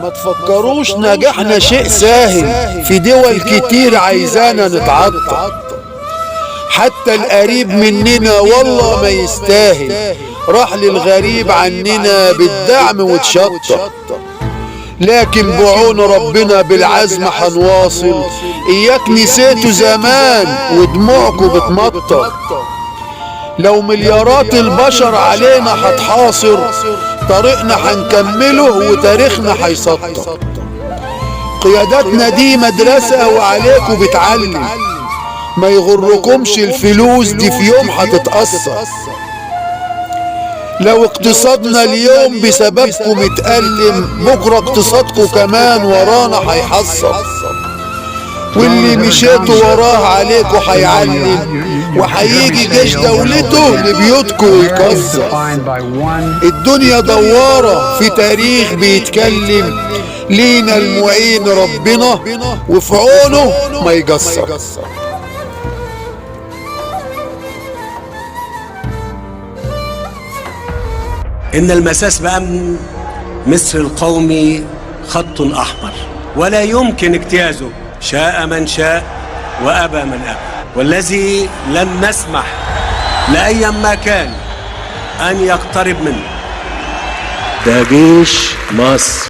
ما تفكروش نجاحنا شيء ساهل، في دول كتير عايزانا نتعطى، حتى القريب مننا والله ما يستاهل، راح للغريب عننا بالدعم وتشطى. لكن بعون ربنا بالعزم حنواصل، اياك نسيتوا زمان ودموعكوا بتمطر. لو مليارات البشر علينا هتحاصر، طريقنا هنكمله وتاريخنا هيسطر. قياداتنا دي مدرسة وعليكوا بتعلم، ما يغركمش الفلوس دي في يوم هتتأثر. لو اقتصادنا اليوم بسببكم اتألم، بكرة اقتصادكم كمان ورانا هيحصل، واللي مشيتوا وراه عليكوا هيعلم، وهيجي جيش دولته لبيوتكوا ويكسر. الدنيا دوارة في تاريخ بيتكلم، لينا المعين ربنا وفي عونه ما يقصر. إن المساس بأمن مصر القومي خط أحمر ولا يمكن اجتيازه، شاء من شاء وأبى من أبى، والذي لن نسمح لأي مكان أن يقترب منه. ده جيش مصر.